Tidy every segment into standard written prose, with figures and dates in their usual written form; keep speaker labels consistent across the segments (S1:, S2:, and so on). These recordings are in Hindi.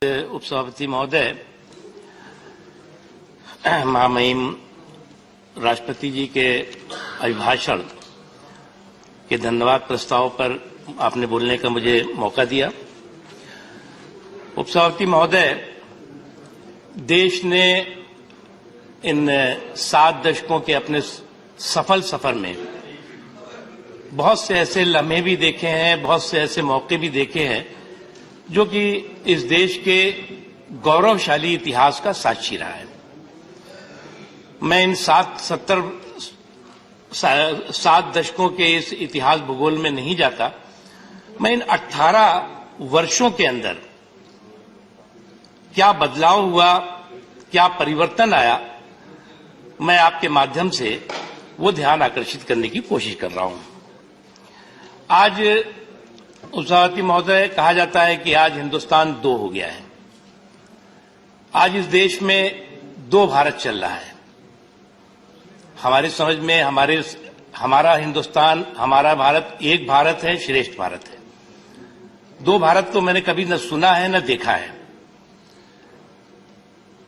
S1: उपसभापति महोदय, महामहिम राष्ट्रपति जी के अभिभाषण के धन्यवाद प्रस्ताव पर आपने बोलने का मुझे मौका दिया। उपसभापति महोदय, देश ने इन 7 दशकों के अपने सफल सफर में बहुत से ऐसे लम्हे भी देखे हैं, बहुत से ऐसे मौके भी देखे हैं जो कि इस देश के गौरवशाली इतिहास का साक्षी रहा है। मैं इन 7 दशकों के इस इतिहास भूगोल में नहीं जाता। मैं इन 18 वर्षों के अंदर क्या बदलाव हुआ, क्या परिवर्तन आया, मैं आपके माध्यम से वो ध्यान आकर्षित करने की कोशिश कर रहा हूं। आज उपसभापति महोदय, कहा जाता है कि आज हिंदुस्तान 2 हो गया है। आज इस देश में 2 भारत चल रहा है। हमारी समझ में हमारा हिंदुस्तान, हमारा भारत एक भारत है, श्रेष्ठ भारत है। 2 भारत तो मैंने कभी न सुना है न देखा है।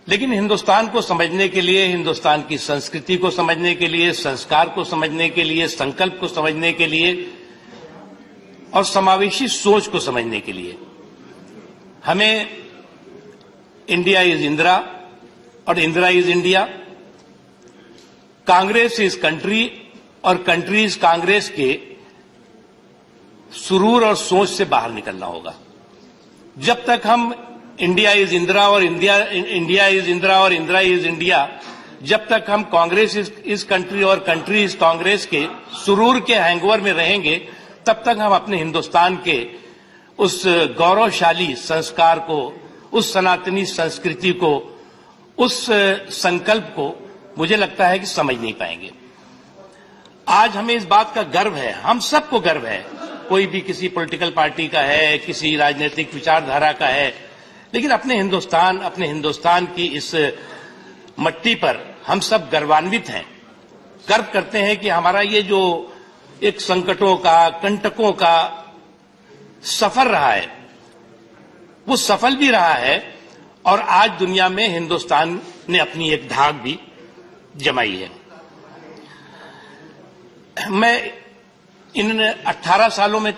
S1: लेकिन हिंदुस्तान को समझने के लिए, हिंदुस्तान की संस्कृति को समझने के लिए, संस्कार को समझने के लिए, संकल्प को समझने के लिए और समावेशी सोच को समझने के लिए हमें इंडिया इज इंदिरा और Indira is India, Congress is country और कंट्री इज कांग्रेस के सुरूर और सोच से बाहर निकलना होगा। जब तक हम इंडिया इज इंदिरा और इंडिया इज इंदिरा और इंदिरा इज इंडिया, जब तक हम कांग्रेस इज कंट्री और कंट्री इज कांग्रेस के सुरूर के हैंगओवर में रहेंगे, तब तक हम अपने हिंदुस्तान के उस गौरवशाली संस्कार को, उस सनातनी संस्कृति को, उस संकल्प को मुझे लगता है कि समझ नहीं पाएंगे। आज हमें इस बात का गर्व है, हम सबको गर्व है, कोई भी किसी पॉलिटिकल पार्टी का है, किसी राजनीतिक विचारधारा का है, लेकिन अपने हिंदुस्तान की इस मट्टी पर हम सब गर्वान्वित हैं। गर्व करते हैं कि हमारा ये जो एक संकटों का, कंटकों का सफर रहा है, वो सफल भी रहा है और आज दुनिया में हिंदुस्तान ने अपनी एक धाक भी जमाई है। मैं इन 18 सालों में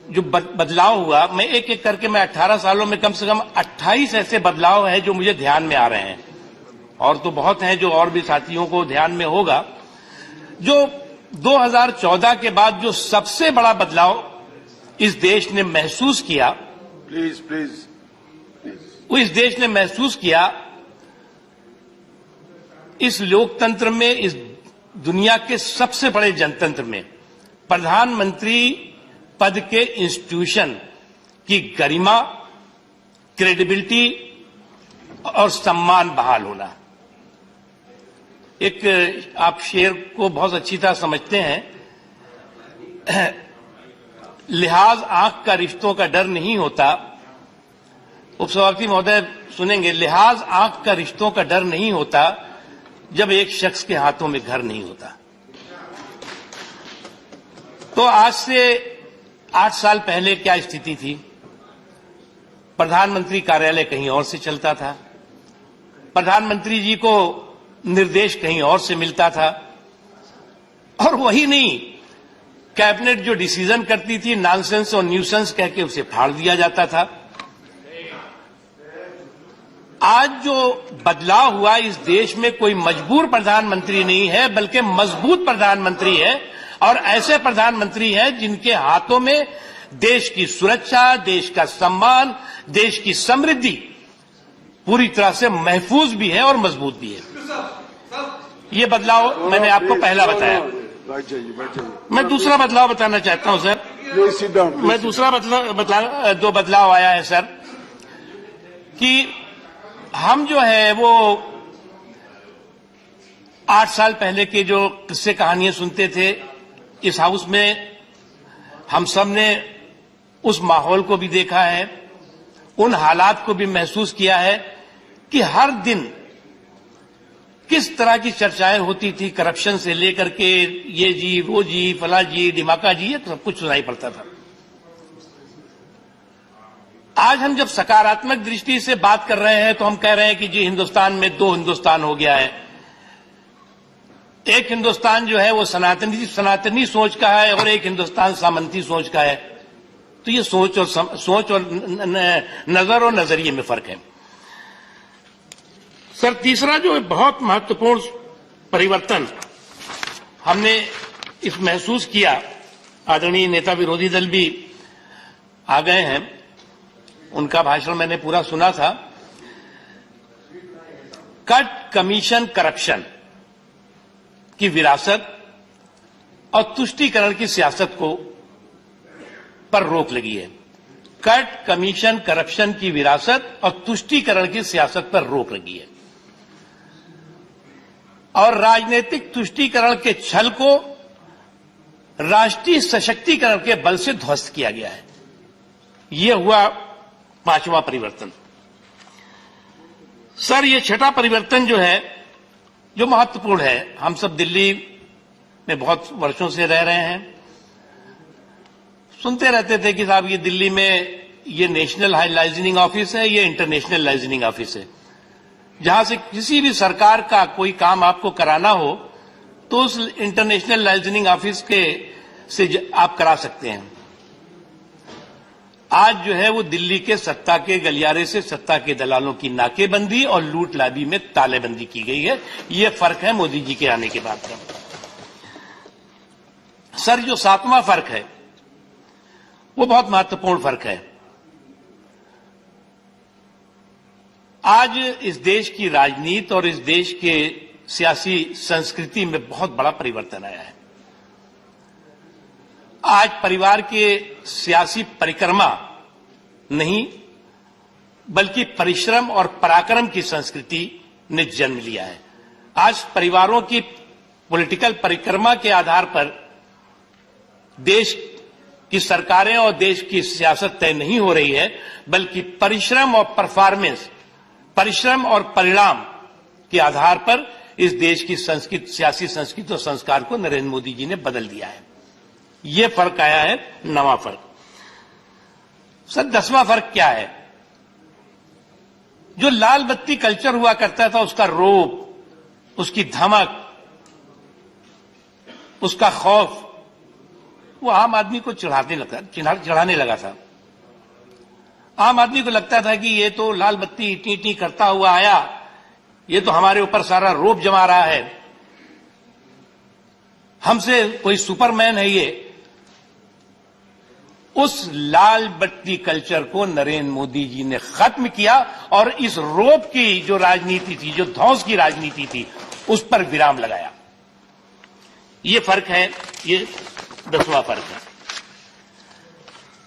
S1: जो बदलाव हुआ, मैं एक एक करके, मैं 18 सालों में कम से कम 28 ऐसे बदलाव हैं जो मुझे ध्यान में आ रहे हैं, और तो बहुत हैं जो और भी साथियों को ध्यान में होगा। जो 2014 के बाद जो सबसे बड़ा बदलाव इस देश ने महसूस किया, वो इस देश ने महसूस किया, इस लोकतंत्र में, इस दुनिया के सबसे बड़े जनतंत्र में प्रधानमंत्री पद के इंस्टीट्यूशन की गरिमा, क्रेडिबिलिटी और सम्मान बहाल होना। एक आप शेर को बहुत अच्छी तरह समझते हैं, लिहाज आंख का रिश्तों का डर नहीं होता। उपसभापति महोदय सुनेंगे, लिहाज आंख का रिश्तों का डर नहीं होता जब एक शख्स के हाथों में घर नहीं होता। तो आज से 8 साल पहले क्या स्थिति थी? प्रधानमंत्री कार्यालय कहीं और से चलता था, प्रधानमंत्री जी को निर्देश कहीं और से मिलता था, और वही नहीं, कैबिनेट जो डिसीजन करती थी, नॉनसेंस और न्यूसेंस कह के उसे फाड़ दिया जाता था। आज जो बदलाव हुआ इस देश में, कोई मजबूर प्रधानमंत्री नहीं है, बल्कि मजबूत प्रधानमंत्री है, और ऐसे प्रधानमंत्री हैं जिनके हाथों में देश की सुरक्षा, देश का सम्मान, देश की समृद्धि पूरी तरह से महफूज भी है और मजबूत भी है। ये बदलाव मैंने आपको पहला बताया। मैं दूसरा बदलाव बताना चाहता हूं सर। मैं दूसरा जो बदलाव आया है सर, कि हम जो है वो 8 साल पहले के जो किस्से कहानियां सुनते थे इस हाउस में, हम सब ने उस माहौल को भी देखा है, उन हालात को भी महसूस किया है कि हर दिन किस तरह की चर्चाएं होती थी, करप्शन से लेकर के ये जी, वो जी, फला जी, डिमाका जी, ये सब कुछ सुनाई पड़ता था। आज हम जब सकारात्मक दृष्टि से बात कर रहे हैं तो हम कह रहे हैं कि जी हिंदुस्तान में दो हिंदुस्तान हो गया है। एक हिंदुस्तान जो है वो सनातनी सोच का है और एक हिंदुस्तान सामंती सोच का है। तो ये सोच और नजर और नजरिए में फर्क है। सर, तीसरा जो बहुत महत्वपूर्ण परिवर्तन हमने इस महसूस किया, आदरणीय नेता विरोधी दल भी आ गए हैं, उनका भाषण मैंने पूरा सुना था। कट कमीशन करप्शन की विरासत और तुष्टीकरण की सियासत को पर रोक लगी है। कट कमीशन करप्शन की विरासत और तुष्टीकरण की सियासत पर रोक लगी है और राजनीतिक तुष्टीकरण के छल को राष्ट्रीय सशक्तिकरण के बल से ध्वस्त किया गया है। यह हुआ पांचवा परिवर्तन। सर, यह छठा परिवर्तन जो है, जो महत्वपूर्ण है, हम सब दिल्ली में बहुत वर्षों से रह रहे हैं, सुनते रहते थे कि साहब ये दिल्ली में ये नेशनल हाई लाइजनिंग ऑफिस है, ये इंटरनेशनल लाइजनिंग ऑफिस है। जहां से किसी भी सरकार का कोई काम आपको कराना हो तो उस इंटरनेशनल लाइजनिंग ऑफिस के से आप करा सकते हैं। आज जो है वो दिल्ली के सत्ता के गलियारे से सत्ता के दलालों की नाकेबंदी और लूट लाबी में तालेबंदी की गई है। ये फर्क है मोदी जी के आने के बाद का। सर, जो सातवां फर्क है वो बहुत महत्वपूर्ण फर्क है। आज इस देश की राजनीति और इस देश के सियासी संस्कृति में बहुत बड़ा परिवर्तन आया है। आज परिवार के सियासी परिक्रमा नहीं बल्कि परिश्रम और पराक्रम की संस्कृति ने जन्म लिया है। आज परिवारों की पॉलिटिकल परिक्रमा के आधार पर देश की सरकारें और देश की सियासत तय नहीं हो रही है, बल्कि परिश्रम और परफॉर्मेंस, परिश्रम और परिणाम के आधार पर इस देश की संस्कृति, सियासी संस्कृति और संस्कार को नरेंद्र मोदी जी ने बदल दिया है। यह फर्क आया है, नवा फर्क। सर, 10वां फर्क क्या है? जो लाल बत्ती कल्चर हुआ करता था, उसका रौब, उसकी धमक, उसका खौफ, वो आम आदमी को चढ़ाने लगा था। आम आदमी को लगता था कि ये तो लाल बत्ती टी टी करता हुआ आया, ये तो हमारे ऊपर सारा रौब जमा रहा है, हमसे कोई सुपरमैन है ये। उस लाल बत्ती कल्चर को नरेंद्र मोदी जी ने खत्म किया और इस रौब की जो राजनीति थी, जो ध्वंस की राजनीति थी, उस पर विराम लगाया। ये फर्क है, ये 10वां फर्क है।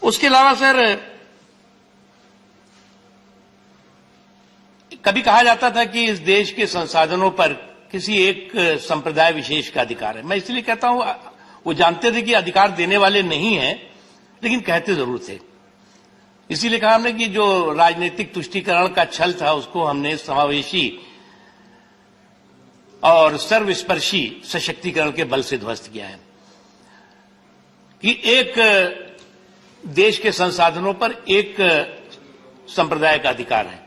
S1: उसके अलावा सर, कभी कहा जाता था कि इस देश के संसाधनों पर किसी एक संप्रदाय विशेष का अधिकार है। मैं इसलिए कहता हूं, वो जानते थे कि अधिकार देने वाले नहीं हैं, लेकिन कहते जरूर थे। इसीलिए कहा हमने कि जो राजनीतिक तुष्टीकरण का छल था, उसको हमने समावेशी और सर्वस्पर्शी सशक्तिकरण के बल से ध्वस्त किया है कि एक देश के संसाधनों पर एक संप्रदाय का अधिकार है।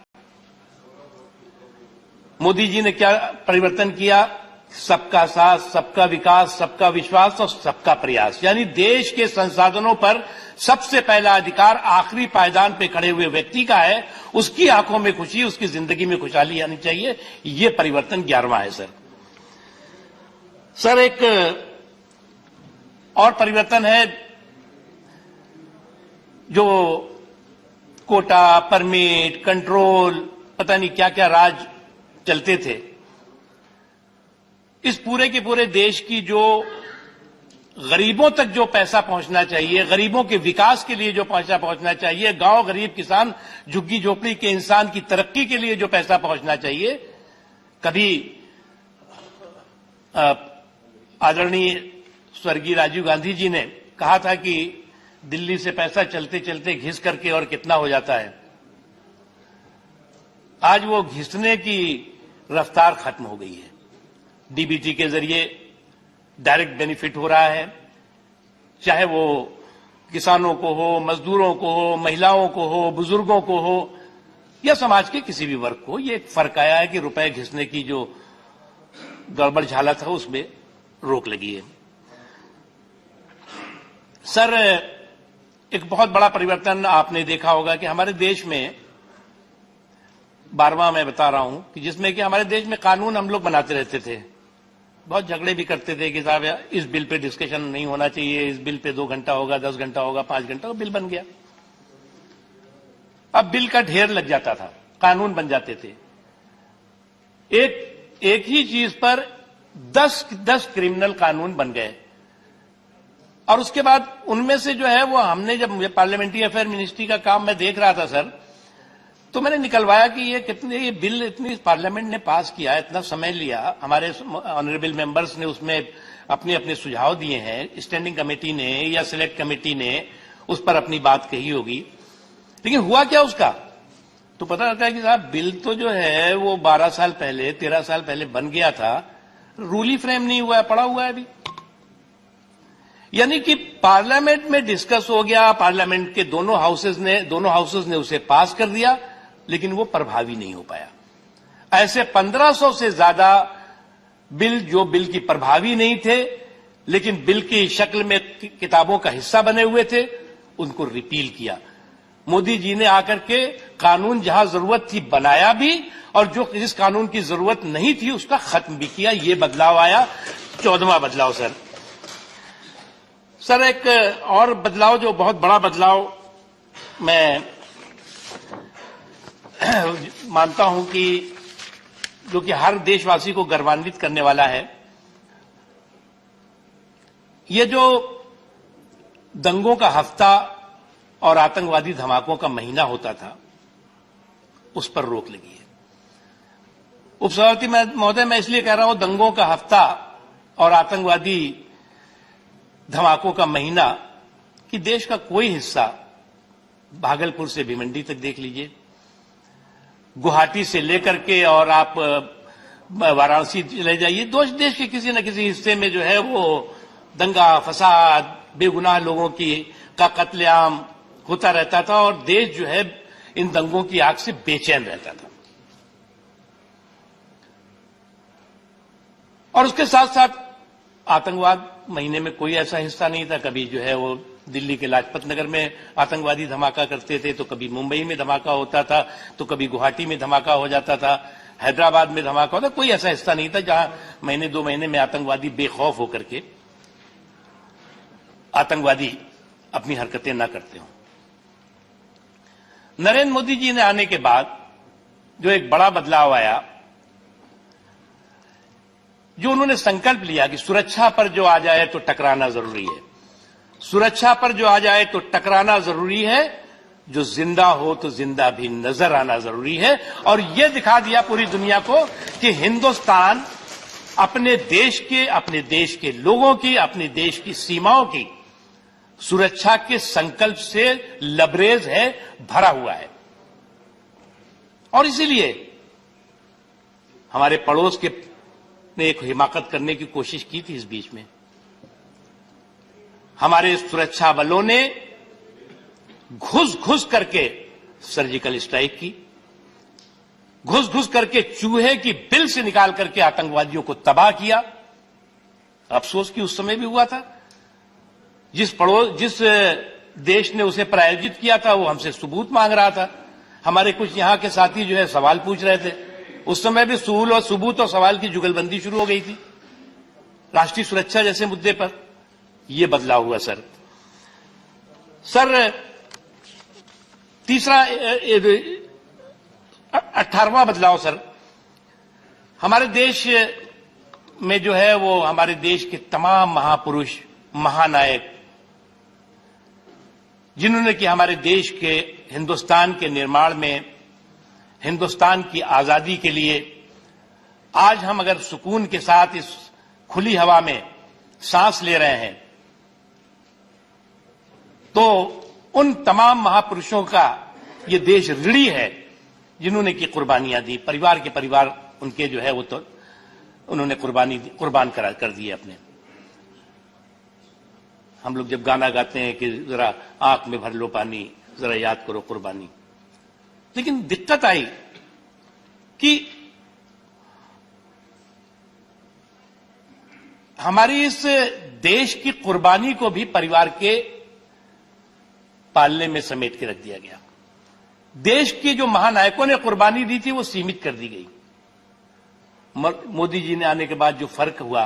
S1: मोदी जी ने क्या परिवर्तन किया? सबका साथ, सबका विकास, सबका विश्वास और सबका प्रयास। यानी देश के संसाधनों पर सबसे पहला अधिकार आखिरी पायदान पे खड़े हुए व्यक्ति का है। उसकी आंखों में खुशी, उसकी जिंदगी में खुशहाली आनी चाहिए। ये परिवर्तन 11वां है सर। सर, एक और परिवर्तन है, जो कोटा, परमिट, कंट्रोल, पता नहीं क्या क्या राज चलते थे। इस पूरे के पूरे देश की जो गरीबों तक जो पैसा पहुंचना चाहिए, गरीबों के विकास के लिए जो पैसा पहुंचना चाहिए, गांव, गरीब, किसान, झुग्गी झोपड़ी के इंसान की तरक्की के लिए जो पैसा पहुंचना चाहिए, कभी आदरणीय स्वर्गीय राजीव गांधी जी ने कहा था कि दिल्ली से पैसा चलते चलते घिस करके और कितना हो जाता है। आज वो घिसने की रफ्तार खत्म हो गई है। डीबीटी के जरिए डायरेक्ट बेनिफिट हो रहा है, चाहे वो किसानों को हो, मजदूरों को हो, महिलाओं को हो, बुजुर्गों को हो या समाज के किसी भी वर्ग को, ये फर्क आया है कि रुपए घिसने की जो गड़बड़ झाला था उसमें रोक लगी है। सर, एक बहुत बड़ा परिवर्तन आपने देखा होगा कि हमारे देश में 12वां मैं बता रहा हूं कि जिसमें कि हमारे देश में कानून हम लोग बनाते रहते थे, बहुत झगड़े भी करते थे कि साहब इस बिल पे डिस्कशन नहीं होना चाहिए, इस बिल पे 2 घंटा होगा, 10 घंटा होगा, 5 घंटा होगा, बिल बन गया। अब बिल का ढेर लग जाता था, कानून बन जाते थे। एक ही चीज पर 10 क्रिमिनल कानून बन गए और उसके बाद उनमें से जो है वो हमने, जब मुझे पार्लियामेंट्री अफेयर मिनिस्ट्री का काम मैं देख रहा था सर, तो मैंने निकलवाया कि ये बिल इतनी पार्लियामेंट ने पास किया, इतना समय लिया, हमारे ऑनरेबल मेंबर्स ने उसमें अपने अपने सुझाव दिए हैं, स्टैंडिंग कमेटी ने या सिलेक्ट कमेटी ने उस पर अपनी बात कही होगी, लेकिन हुआ क्या उसका? तो पता लगता है कि साहब बिल तो जो है वो 12 साल पहले, 13 साल पहले बन गया था, रूल ही फ्रेम नहीं हुआ है, पड़ा हुआ है अभी। यानी कि पार्लियामेंट में डिस्कस हो गया, पार्लियामेंट के दोनों हाउसेज ने उसे पास कर दिया, लेकिन वो प्रभावी नहीं हो पाया। ऐसे 1500 से ज्यादा बिल जो बिल की प्रभावी नहीं थे लेकिन बिल की शक्ल में किताबों का हिस्सा बने हुए थे, उनको रिपील किया। मोदी जी ने आकर के कानून जहां जरूरत थी बनाया भी, और जो जिस कानून की जरूरत नहीं थी उसका खत्म भी किया। ये बदलाव आया, 14वां बदलाव। सर एक और बदलाव, जो बहुत बड़ा बदलाव मैं मानता हूं कि जो कि हर देशवासी को गर्वान्वित करने वाला है, ये जो दंगों का हफ्ता और आतंकवादी धमाकों का महीना होता था, उस पर रोक लगी है। उपसभापति महोदय, मैं इसलिए कह रहा हूं दंगों का हफ्ता और आतंकवादी धमाकों का महीना कि देश का कोई हिस्सा, भागलपुर से भिवंडी तक देख लीजिए, गुवाहाटी से लेकर के और आप वाराणसी चले जाइए, देश के किसी न किसी हिस्से में जो है वो दंगा फसाद, बेगुनाह लोगों का कत्लेआम होता रहता था और देश जो है इन दंगों की आग से बेचैन रहता था। और उसके साथ साथ आतंकवाद महीने में कोई ऐसा हिस्सा नहीं था, कभी जो है वो दिल्ली के लाजपत नगर में आतंकवादी धमाका करते थे, तो कभी मुंबई में धमाका होता था, तो कभी गुवाहाटी में धमाका हो जाता था, हैदराबाद में धमाका होता, कोई ऐसा हिस्सा नहीं था जहां महीने 2 महीने में आतंकवादी बेखौफ होकर के आतंकवादी अपनी हरकतें न करते हों। नरेंद्र मोदी जी ने आने के बाद जो एक बड़ा बदलाव आया, जो उन्होंने संकल्प लिया कि सुरक्षा पर जो आ जाए तो टकराना जरूरी है, सुरक्षा पर जो आ जाए तो टकराना जरूरी है, जो जिंदा हो तो जिंदा भी नजर आना जरूरी है। और यह दिखा दिया पूरी दुनिया को कि हिंदुस्तान अपने देश के लोगों की, अपने देश की सीमाओं की सुरक्षा के संकल्प से लबरेज है, भरा हुआ है। और इसीलिए हमारे पड़ोस के ने एक हिमाकत करने की कोशिश की थी। इस बीच में हमारे सुरक्षा बलों ने घुस करके सर्जिकल स्ट्राइक की, घुस करके चूहे की बिल से निकाल करके आतंकवादियों को तबाह किया। अफसोस कि उस समय भी हुआ था, जिस देश ने उसे प्रायोजित किया था वो हमसे सबूत मांग रहा था। हमारे कुछ यहां के साथी जो है सवाल पूछ रहे थे, उस समय भी सबूत और सवाल की जुगलबंदी शुरू हो गई थी राष्ट्रीय सुरक्षा जैसे मुद्दे पर। यह बदलाव हुआ सर। तीसरा 18वां बदलाव सर, हमारे देश में जो है वो हमारे देश के तमाम महापुरुष, महानायक, जिन्होंने कि हमारे देश के, हिंदुस्तान के निर्माण में, हिंदुस्तान की आजादी के लिए आज हम अगर सुकून के साथ इस खुली हवा में सांस ले रहे हैं, तो उन तमाम महापुरुषों का ये देश ऋणी है जिन्होंने की कुर्बानियां दी। परिवार के परिवार उनके जो है वो तो उन्होंने कुर्बान कर दिए अपने। हम लोग जब गाना गाते हैं कि जरा आंख में भर लो पानी, जरा याद करो कुर्बानी। लेकिन दिक्कत आई कि हमारी इस देश की कुर्बानी को भी परिवार के पालने में समेट के रख दिया गया। देश के जो महानायकों ने कुर्बानी दी थी वो सीमित कर दी गई। मोदी जी ने आने के बाद जो फर्क हुआ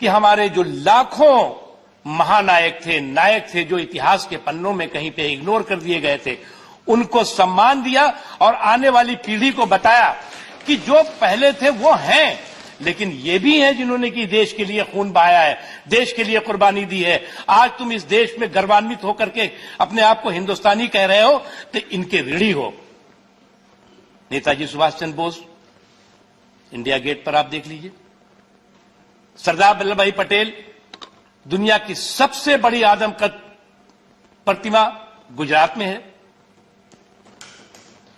S1: कि हमारे जो लाखों महानायक थे, नायक थे, जो इतिहास के पन्नों में कहीं पे इग्नोर कर दिए गए थे, उनको सम्मान दिया और आने वाली पीढ़ी को बताया कि जो पहले थे वो हैं, लेकिन ये भी हैं जिन्होंने कि देश के लिए खून बहाया है, देश के लिए कुर्बानी दी है। आज तुम इस देश में गर्वान्वित होकर के अपने आप को हिंदुस्तानी कह रहे हो तो इनके ऋणी हो। नेताजी सुभाष चंद्र बोस, इंडिया गेट पर आप देख लीजिए। सरदार वल्लभ भाई पटेल, दुनिया की सबसे बड़ी आदमकद प्रतिमा गुजरात में है।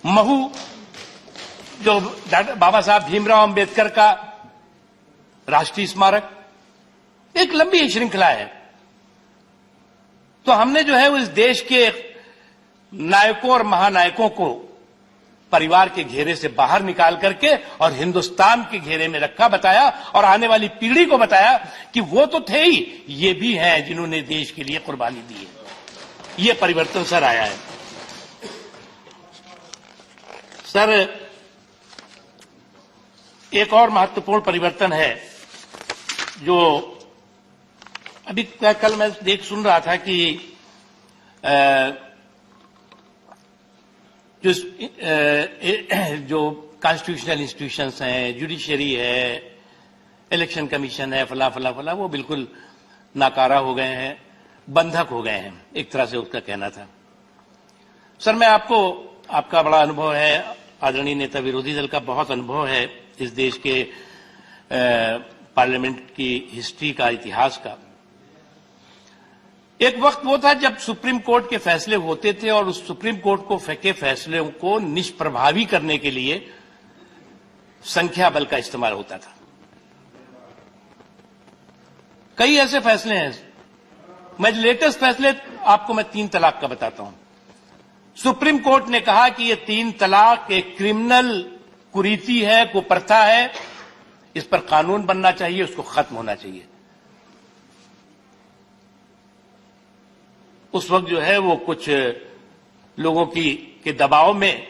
S1: महू, जो बाबा साहब भीमराव अंबेडकर का राष्ट्रीय स्मारक, एक लंबी श्रृंखला है। तो हमने जो है उस देश के नायकों और महानायकों को परिवार के घेरे से बाहर निकाल करके और हिंदुस्तान के घेरे में रखा, बताया और आने वाली पीढ़ी को बताया कि वो तो थे ही, ये भी हैं जिन्होंने देश के लिए कुर्बानी दी है। ये परिवर्तन सर आया है। सर, एक और महत्वपूर्ण परिवर्तन है जो अभी कल मैं सुन रहा था कि जो कॉन्स्टिट्यूशनल इंस्टीट्यूशंस हैं, जुडिशरी है, इलेक्शन कमीशन है, फला फला फला, वो बिल्कुल नाकारा हो गए हैं, बंधक हो गए हैं, एक तरह से उसका कहना था। सर, मैं आपका बड़ा अनुभव है, आदरणीय नेता विरोधी दल का बहुत अनुभव है इस देश के पार्लियामेंट की हिस्ट्री का, इतिहास का। एक वक्त वो था जब सुप्रीम कोर्ट के फैसले होते थे और उस सुप्रीम कोर्ट को के फैसलों को निष्प्रभावी करने के लिए संख्या बल का इस्तेमाल होता था। कई ऐसे फैसले हैं। मैं लेटेस्ट फैसले आपको मैं 3 तलाक का बताता हूं। सुप्रीम कोर्ट ने कहा कि ये 3 तलाक एक क्रिमिनल कुरीति है, कुप्रथा है, इस पर कानून बनना चाहिए, उसको खत्म होना चाहिए। उस वक्त जो है वो कुछ लोगों के दबाव में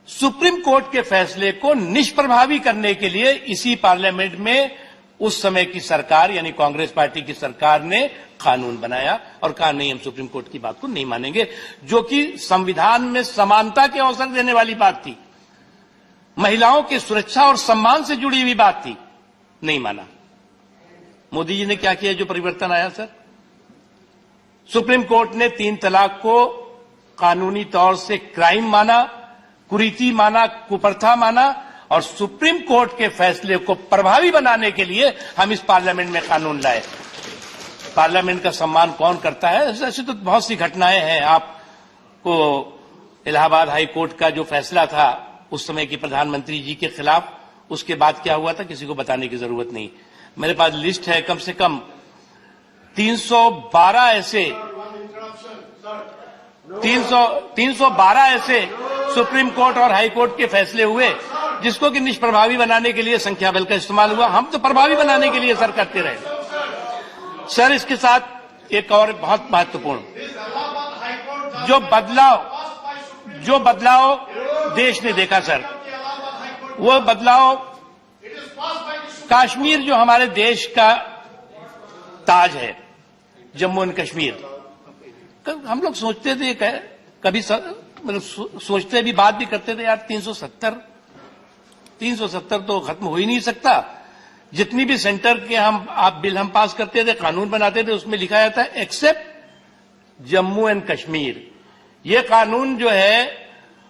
S1: सुप्रीम कोर्ट के फैसले को निष्प्रभावी करने के लिए इसी पार्लियामेंट में उस समय की सरकार यानी कांग्रेस पार्टी की सरकार ने कानून बनाया और कहा नहीं, हम सुप्रीम कोर्ट की बात को नहीं मानेंगे, जो कि संविधान में समानता के अवसर देने वाली बात थी, महिलाओं की सुरक्षा और सम्मान से जुड़ी हुई बात थी, नहीं माना। मोदी जी ने क्या किया, जो परिवर्तन आया सर, सुप्रीम कोर्ट ने 3 तलाक को कानूनी तौर से क्राइम माना, कुरीति माना, कुप्रथा माना और सुप्रीम कोर्ट के फैसले को प्रभावी बनाने के लिए हम इस पार्लियामेंट में कानून लाए। पार्लियामेंट का सम्मान कौन करता है? ऐसी तो बहुत सी घटनाएं हैं। आपको इलाहाबाद हाई कोर्ट का जो फैसला था उस समय के प्रधानमंत्री जी के खिलाफ, उसके बाद क्या हुआ था किसी को बताने की जरूरत नहीं। मेरे पास लिस्ट है, कम से कम 312 ऐसे सुप्रीम कोर्ट और हाई कोर्ट के फैसले हुए जिसको कि निष्प्रभावी बनाने के लिए संख्या बल का इस्तेमाल हुआ। हम तो प्रभावी बनाने के लिए सर करते रहे। सर, इसके साथ एक और बहुत महत्वपूर्ण जो बदलाव देश ने देखा सर, वो बदलाव कश्मीर जो हमारे देश का ताज है, जम्मू एंड कश्मीर, हम लोग सोचते थे कभी मतलब सोचते भी, बात भी करते थे यार 370 तो खत्म हो ही नहीं सकता। जितनी भी सेंटर के आप बिल हम पास करते थे, कानून बनाते थे, उसमें लिखा जाता है एक्सेप्ट जम्मू एंड कश्मीर। ये कानून जो है,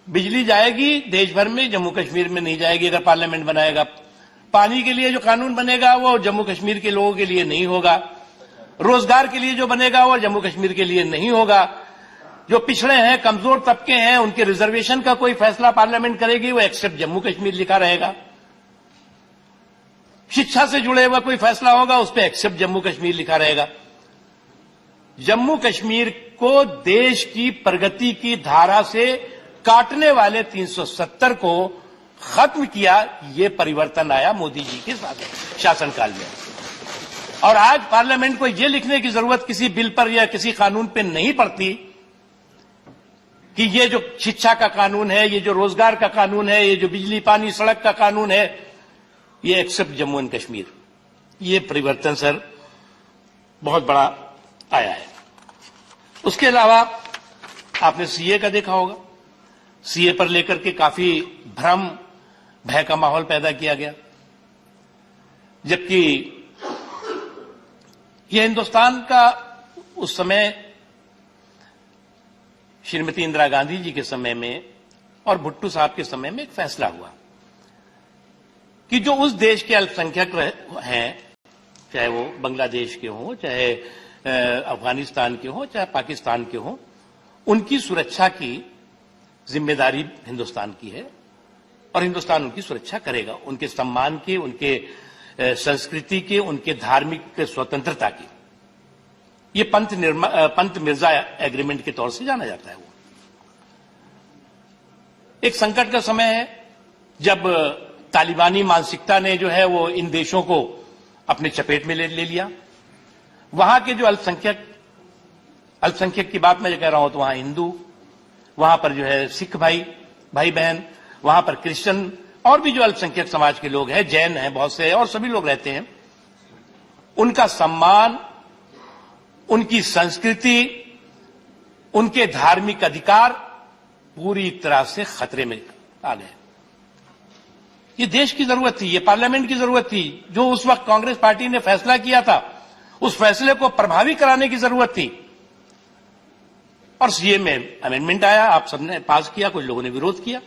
S1: बिजली जाएगी देश भर में, जम्मू कश्मीर में नहीं जाएगी अगर पार्लियामेंट बनाएगा। पानी के लिए जो कानून बनेगा वो जम्मू कश्मीर के लोगों के लिए नहीं होगा। रोजगार के लिए जो बनेगा वो जम्मू कश्मीर के लिए नहीं होगा। जो पिछड़े हैं, कमजोर तबके हैं, उनके रिजर्वेशन का कोई फैसला पार्लियामेंट करेगी, वो एक्सेप्ट जम्मू कश्मीर लिखा रहेगा। शिक्षा से जुड़े हुआ कोई फैसला होगा, उस पर एक्सेप्ट जम्मू कश्मीर लिखा रहेगा। जम्मू कश्मीर को देश की प्रगति की धारा से काटने वाले 370 को खत्म किया। ये परिवर्तन आया मोदी जी के शासनकाल में। और आज पार्लियामेंट को यह लिखने की जरूरत किसी बिल पर या किसी कानून पर नहीं पड़ती कि ये जो शिक्षा का कानून है, ये जो रोजगार का कानून है, ये जो बिजली पानी सड़क का कानून है, ये एक्सेप्ट जम्मू एंड कश्मीर। ये परिवर्तन सर बहुत बड़ा आया है। उसके अलावा आपने सीए का देखा होगा। सीए पर लेकर के काफी भ्रम भय का माहौल पैदा किया गया, जबकि यह हिंदुस्तान का उस समय श्रीमती इंदिरा गांधी जी के समय में और भुट्टो साहब के समय में एक फैसला हुआ कि जो उस देश के अल्पसंख्यक हैं, चाहे वो बांग्लादेश के हों, चाहे अफगानिस्तान के हों, चाहे पाकिस्तान के हों, उनकी सुरक्षा की जिम्मेदारी हिंदुस्तान की है और हिंदुस्तान उनकी सुरक्षा करेगा, उनके सम्मान की, उनके संस्कृति के, उनके धार्मिक स्वतंत्रता की। ये पंत मिर्जा एग्रीमेंट के तौर से जाना जाता है। वो एक संकट का समय है जब तालिबानी मानसिकता ने जो है वो इन देशों को अपने चपेट में ले लिया। वहां के जो अल्पसंख्यक की बात मैं कह रहा हूं तो वहां हिंदू, वहां पर जो है सिख भाई बहन, वहां पर क्रिश्चियन और भी जो अल्पसंख्यक समाज के लोग हैं, जैन हैं बहुत से और सभी लोग रहते हैं, उनका सम्मान, उनकी संस्कृति, उनके धार्मिक अधिकार पूरी तरह से खतरे में आ गए। ये देश की जरूरत थी, ये पार्लियामेंट की जरूरत थी। जो उस वक्त कांग्रेस पार्टी ने फैसला किया था, उस फैसले को प्रभावी कराने की जरूरत थी। और सीए में अमेंडमेंट आया, आप सबने पास किया, कुछ लोगों ने विरोध किया।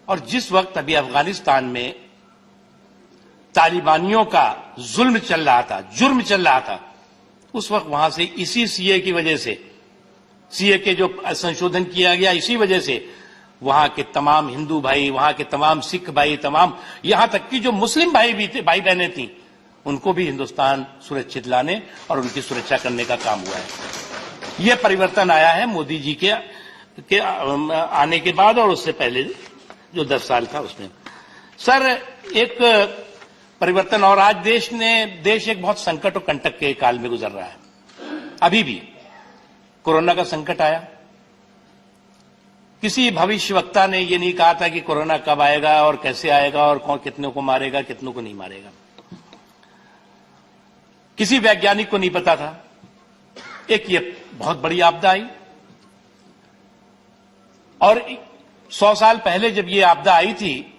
S1: और जिस वक्त अभी अफगानिस्तान में तालिबानियों का जुर्म चल रहा था, उस वक्त वहां से इसी सीए की वजह से, सीए के जो संशोधन किया गया, इसी वजह से वहां के तमाम हिंदू भाई, वहां के तमाम सिख भाई, तमाम यहां तक कि जो मुस्लिम भाई भी थे, भाई बहनें थी, उनको भी हिंदुस्तान सुरक्षित लाने और उनकी सुरक्षा करने का काम हुआ है। यह परिवर्तन आया है मोदी जी के आने के बाद और उससे पहले जो 10 साल था उसमें। सर, एक परिवर्तन और आज देश एक बहुत संकट और कंटक के काल में गुजर रहा है। अभी भी कोरोना का संकट आया, किसी भविष्यवक्ता ने यह नहीं कहा था कि कोरोना कब आएगा और कैसे आएगा और कौन कितनों को मारेगा, कितनों को नहीं मारेगा। किसी वैज्ञानिक को नहीं पता था। एक ये बहुत बड़ी आपदा आई और 100 साल पहले जब ये आपदा आई थी,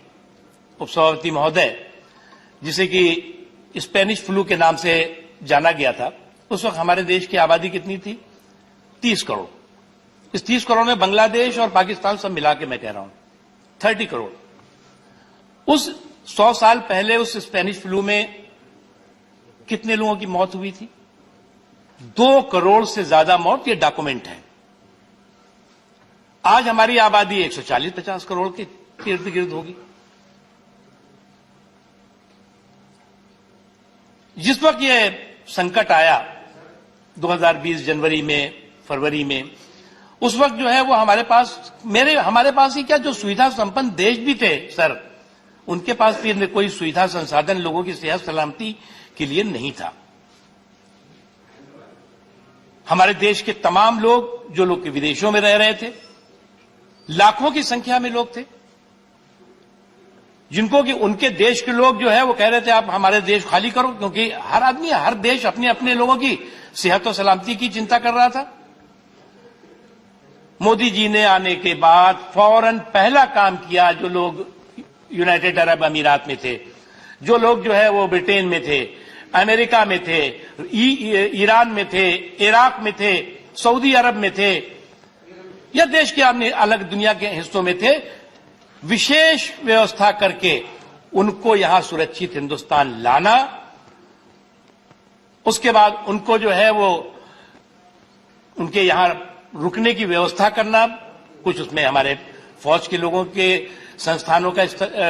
S1: उपसभापति महोदय, जिसे कि स्पेनिश फ्लू के नाम से जाना गया था, उस वक्त हमारे देश की आबादी कितनी थी? 30 करोड़। इस 30 करोड़ में बांग्लादेश और पाकिस्तान सब मिला के मैं कह रहा हूं 30 करोड़। उस 100 साल पहले उस स्पेनिश फ्लू में कितने लोगों की मौत हुई थी? 2 करोड़ से ज्यादा मौत, ये डॉक्यूमेंट है। आज हमारी आबादी 140-50 करोड़ के इर्द गिर्द होगी। जिस वक्त ये संकट आया 2020 जनवरी में, फरवरी में, उस वक्त जो है वो हमारे पास ही क्या, जो सुविधा संपन्न देश भी थे सर, उनके पास भी कोई सुविधा संसाधन लोगों की सेहत सलामती के लिए नहीं था। हमारे देश के तमाम लोग, जो लोग विदेशों में रह रहे थे, लाखों की संख्या में लोग थे, जिनको कि उनके देश के लोग जो है वो कह रहे थे आप हमारे देश खाली करो, क्योंकि हर आदमी, हर देश अपने अपने लोगों की सेहत और सलामती की चिंता कर रहा था। मोदी जी ने आने के बाद फौरन पहला काम किया, जो लोग यूनाइटेड अरब अमीरात में थे, जो लोग जो है वो ब्रिटेन में थे, अमेरिका में थे, ईरान में थे, इराक में थे, सऊदी अरब में थे, या देश के अन्य अलग दुनिया के हिस्सों में थे, विशेष व्यवस्था करके उनको यहां सुरक्षित हिंदुस्तान लाना, उसके बाद उनको जो है वो उनके यहां रुकने की व्यवस्था करना, कुछ उसमें हमारे फौज के लोगों के संस्थानों का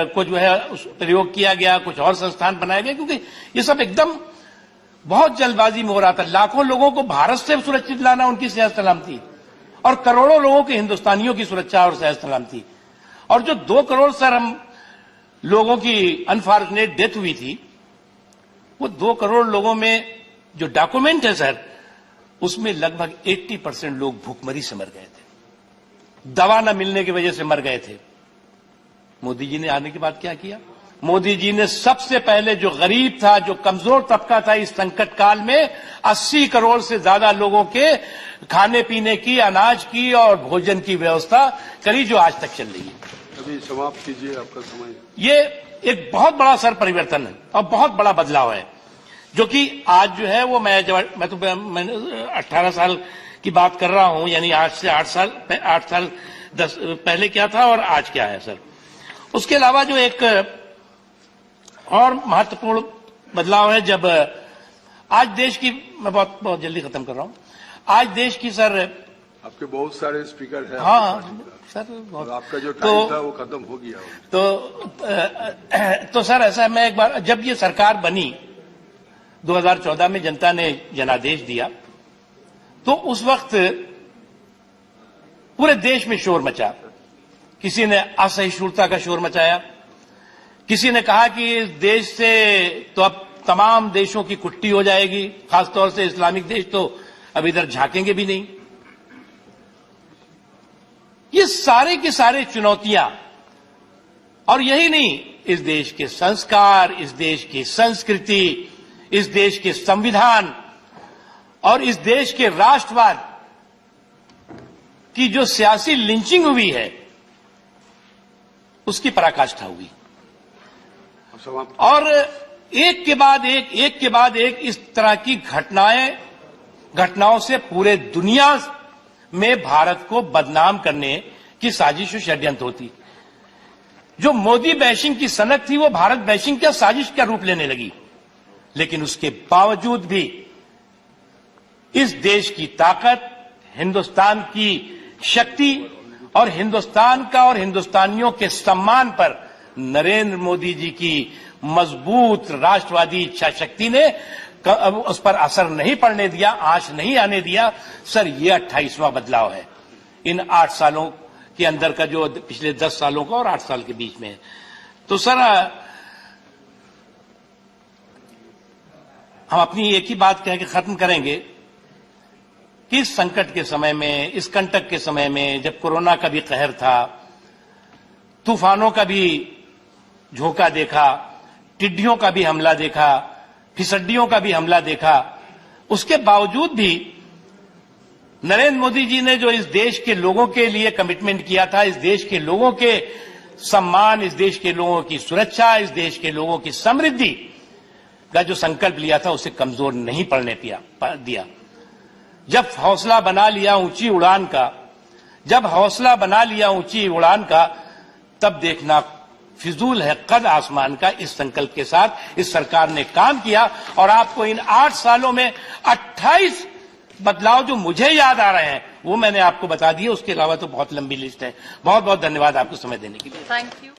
S1: को जो है प्रयोग किया गया, कुछ और संस्थान बनाए गए, क्योंकि ये सब एकदम बहुत जल्दबाजी में हो रहा था। लाखों लोगों को भारत से सुरक्षित लाना उनकी सेहत सलामती, और करोड़ों लोगों के हिंदुस्तानियों की सुरक्षा और सेहत सलामती। और जो 2 करोड़ सर हम लोगों की अनफॉर्चुनेट डेथ हुई थी, वो 2 करोड़ लोगों में जो डॉक्यूमेंट है सर, उसमें लगभग 80% लोग भूखमरी से मर गए थे, दवा न मिलने की वजह से मर गए थे। मोदी जी ने आने के बाद क्या किया? मोदी जी ने सबसे पहले जो गरीब था, जो कमजोर तबका था, इस संकट काल में 80 करोड़ से ज्यादा लोगों के खाने पीने की, अनाज की और भोजन की व्यवस्था करी, जो आज तक चल रही है।
S2: अभी समाप्त कीजिए आपका समय।
S1: ये एक बहुत बड़ा सर परिवर्तन है और बहुत बड़ा बदलाव है, जो कि आज जो है वो मैं 18 साल की बात कर रहा हूं, यानी आज से 8 साल 10 पहले क्या था और आज क्या है सर। उसके अलावा जो एक और महत्वपूर्ण बदलाव है, जब आज देश की, मैं बहुत जल्दी खत्म कर रहा हूं, आज देश की सर,
S2: आपके बहुत सारे स्पीकर हैं।
S1: हाँ सर, बहुत,
S2: आपका जो टाइम था वो खत्म हो गया।
S1: तो सर ऐसा, मैं एक बार, जब ये सरकार बनी 2014 में, जनता ने जनादेश दिया, तो उस वक्त पूरे देश में शोर मचा। किसी ने असहिष्णुता का शोर मचाया, किसी ने कहा कि इस देश से तो अब तमाम देशों की कुट्टी हो जाएगी, खासतौर से इस्लामिक देश तो अब इधर झांकेंगे भी नहीं। ये सारे की सारे चुनौतियां, और यही नहीं, इस देश के संस्कार, इस देश की संस्कृति, इस देश के संविधान और इस देश के राष्ट्रवाद की जो सियासी लिंचिंग हुई है, उसकी पराकाष्ठा हुई। और एक के बाद एक इस तरह की घटनाओं से पूरे दुनिया में भारत को बदनाम करने की साजिश और षड्यंत्र होती। जो मोदी बैशिंग की सनक थी, वो भारत बैशिंग का साजिश का रूप लेने लगी। लेकिन उसके बावजूद भी इस देश की ताकत, हिंदुस्तान की शक्ति और हिंदुस्तान का और हिंदुस्तानियों के सम्मान पर नरेंद्र मोदी जी की मजबूत राष्ट्रवादी इच्छा शक्ति ने उस पर असर नहीं पड़ने दिया, आंच नहीं आने दिया। सर, ये 28वां बदलाव है इन 8 सालों के अंदर का, जो पिछले 10 सालों का और 8 साल के बीच में है। तो सर, हम अपनी एक ही बात कह के खत्म करेंगे कि इस संकट के समय में, इस कंटक के समय में, जब कोरोना का भी कहर था, तूफानों का भी झोंका देखा, टिड्डियों का भी हमला देखा, फिसड्डियों का भी हमला देखा, उसके बावजूद भी नरेंद्र मोदी जी ने जो इस देश के लोगों के लिए कमिटमेंट किया था, इस देश के लोगों के सम्मान, इस देश के लोगों की सुरक्षा, इस देश के लोगों की समृद्धि का जो संकल्प लिया था, उसे कमजोर नहीं पड़ने दिया। जब हौसला बना लिया ऊंची उड़ान का, तब देखना फिजूल है कद आसमान का। इस संकल्प के साथ इस सरकार ने काम किया, और आपको इन 8 सालों में 28 बदलाव जो मुझे याद आ रहे हैं, वो मैंने आपको बता दिए। उसके अलावा तो बहुत लंबी लिस्ट है। बहुत बहुत धन्यवाद आपको समय देने के लिए।
S3: Thank you.